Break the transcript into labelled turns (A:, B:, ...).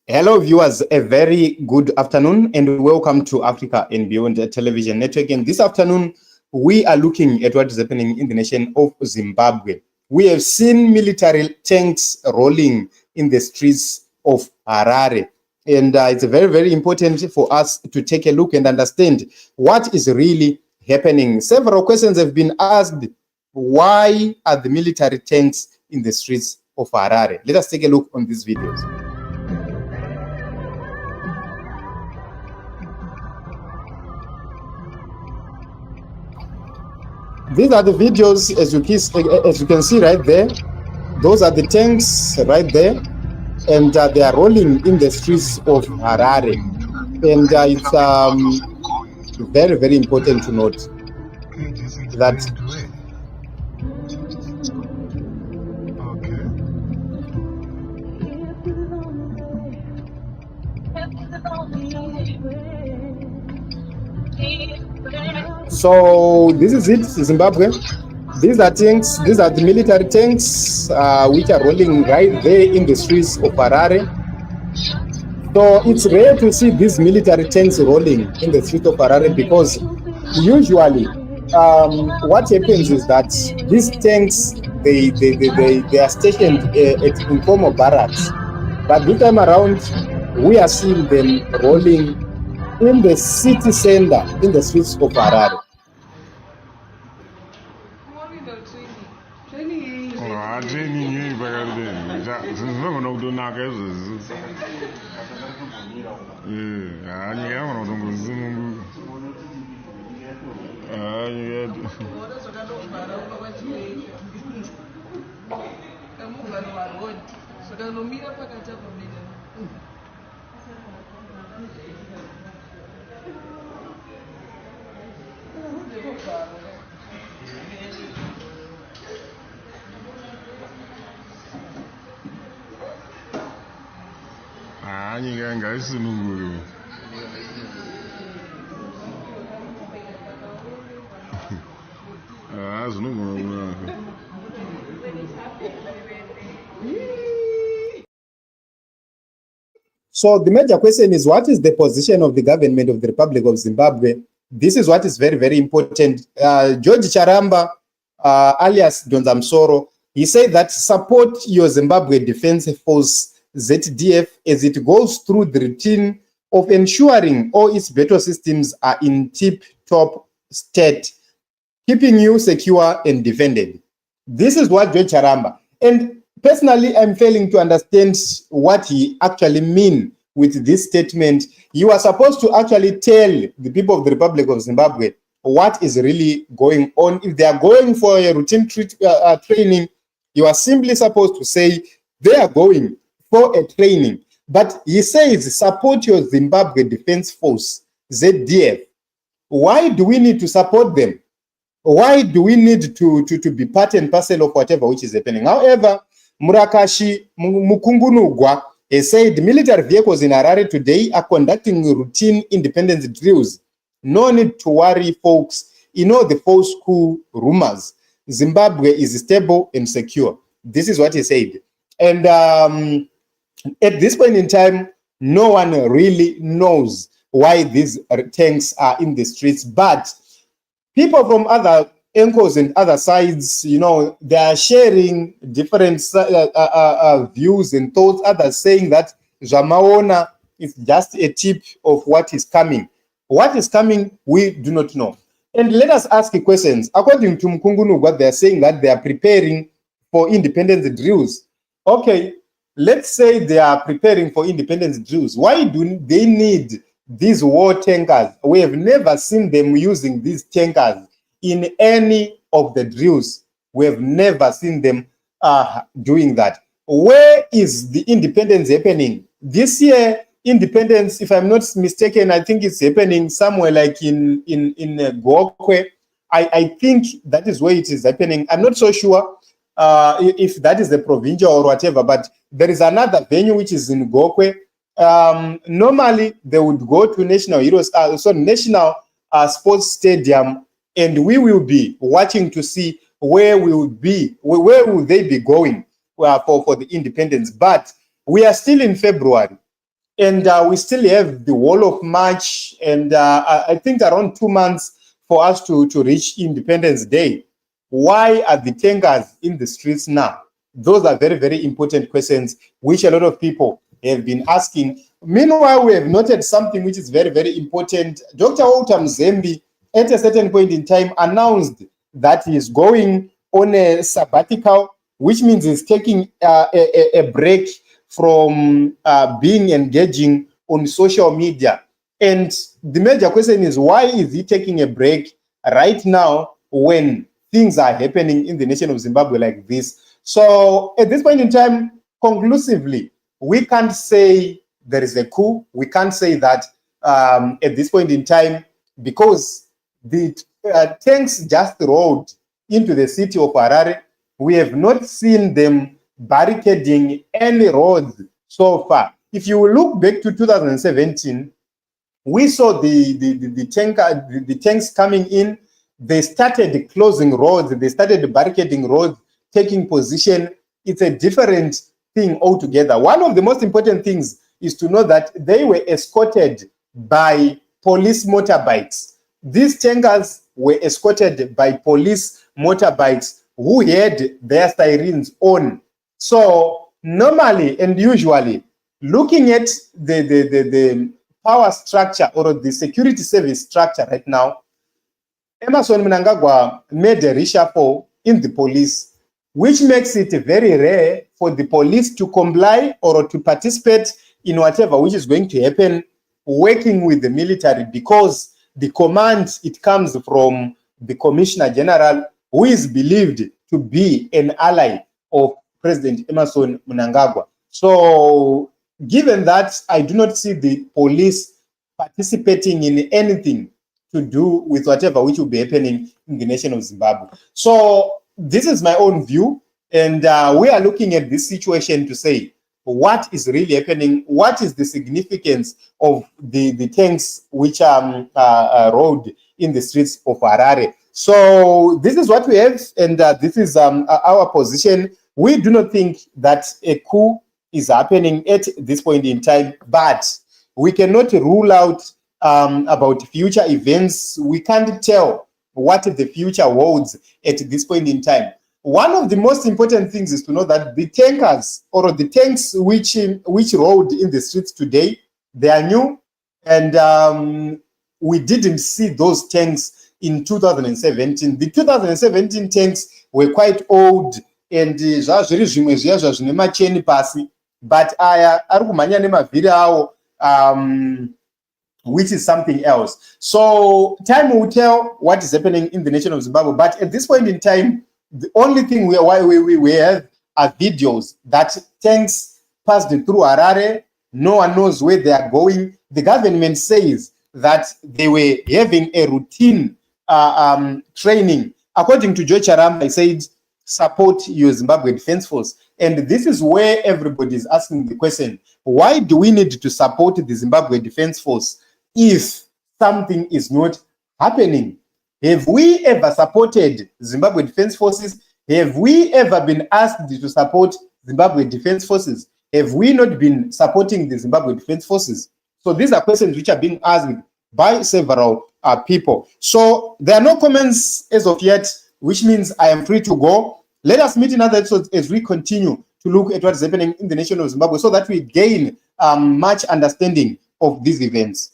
A: Hello, viewers. A very good afternoon and welcome to Africa and Beyond Television Network. And this afternoon, we are looking at what is happening in the nation of Zimbabwe. We have seen military tanks rolling in the streets of Harare. And it's very, very important for us to take a look and understand what is really happening. Several questions have been asked. Why are the military tanks in the streets of Harare? Let us take a look on these videos. These are the videos, as you can see right there. Those are the tanks right there, and they are rolling in the streets of Harare. And it's very, very important to note that so this is it, Zimbabwe. These are tanks, these are the military tanks which are rolling right there in the streets of Harare. So it's rare to see these military tanks rolling in the streets of Harare because usually what happens is that these tanks, they are stationed at INKOMO barracks. But this time around, we are seeing them rolling in the city center, in the streets of Harare. So the major question is, what is the position of the government of the Republic of Zimbabwe? This is what is very, very important. George Charamba, alias Donzamsoro, he said that support your Zimbabwe Defense Force, ZDF, as it goes through the routine of ensuring all its battle systems are in tip-top state, keeping you secure and defended. This is what George Charamba. And personally, I'm failing to understand what he actually means with this statement. You are supposed to actually tell the people of the Republic of Zimbabwe what is really going on. If they are going for a routine training, you are simply supposed to say they are going for a training. But he says support your Zimbabwe Defense Force, ZDF. Why do we need to support them? Why do we need to be part and parcel of whatever which is happening? However, Varakashi Mnangagwa has said military vehicles in Harare today are conducting routine independence drills. No need to worry, folks. You know the false coup rumors. Zimbabwe is stable and secure. This is what he said. And at this point in time, no one really knows why these tanks are in the streets. But people from other anchors and other sides, you know, they are sharing different views and thoughts. Others saying that Zamaona is just a tip of what is coming. What is coming, we do not know. And let us ask questions. According to Mnangagwa, they are saying that they are preparing for independence drills. Okay, let's say they are preparing for independence drills. Why do they need these war tankers? We have never seen them using these tankers in any of the drills. We have never seen them doing that. Where is the independence happening? This year, independence, if I'm not mistaken, I think it's happening somewhere like in Gokwe. I think that is where it is happening. I'm not so sure if that is the provincial or whatever, but there is another venue which is in Gokwe. Normally, they would go to National Heroes, National Sports Stadium, and we will be watching to see where we would be, where will they be going for the independence. But we are still in February. And we still have the whole of March, and I think around 2 months for us to reach Independence Day. Why are the tankers in the streets now? Those are very, very important questions which a lot of people have been asking. Meanwhile, we have noted something which is very, very important. Dr. Walter Mzembi, at a certain point in time, announced that he is going on a sabbatical, which means he's taking a break from being engaging on social media. And the major question is, why is he taking a break right now when things are happening in the nation of Zimbabwe like this? So at this point in time, conclusively, we can't say there is a coup. We can't say that at this point in time, because the tanks just rode into the city of Harare. We have not seen them barricading any roads so far. If you look back to 2017, we saw the tanks coming in. They started closing roads. They started barricading roads, taking position. It's a different thing altogether. One of the most important things is to know that they were escorted by police motorbikes. These tankers were escorted by police motorbikes who had their sirens on. So normally and usually, looking at the power structure or the security service structure right now, Emmerson Mnangagwa made a reshuffle in the police, which makes it very rare for the police to comply or to participate in whatever which is going to happen working with the military, because the command, it comes from the Commissioner General, who is believed to be an ally of President Emmerson Mnangagwa. So given that, I do not see the police participating in anything to do with whatever which will be happening in the nation of Zimbabwe. So this is my own view, and we are looking at this situation to say, what is really happening? What is the significance of the tanks which rode in the streets of Harare? So this is what we have, and this is our position. We do not think that a coup is happening at this point in time, but we cannot rule out about future events. We can't tell what the future holds at this point in time. One of the most important things is to know that the tankers or the tanks which rode in the streets today, they are new, and we didn't see those tanks in 2017. The 2017 tanks were quite old, and but which is something else. So time will tell what is happening in the nation of Zimbabwe. But at this point in time, the only thing we have are videos that tanks passed through Harare. No one knows where they are going. The government says that they were having a routine training. According to Joe Charamba, he said, support your Zimbabwe Defense Force. And this is where everybody is asking the question, why do we need to support the Zimbabwe Defense Force if something is not happening? Have we ever supported Zimbabwe Defense Forces? Have we ever been asked to support Zimbabwe Defense Forces? Have we not been supporting the Zimbabwe Defense Forces? So these are questions which are being asked by several people. So there are no comments as of yet, which means I am free to go. Let us meet in other episodes as we continue to look at what is happening in the nation of Zimbabwe so that we gain much understanding of these events.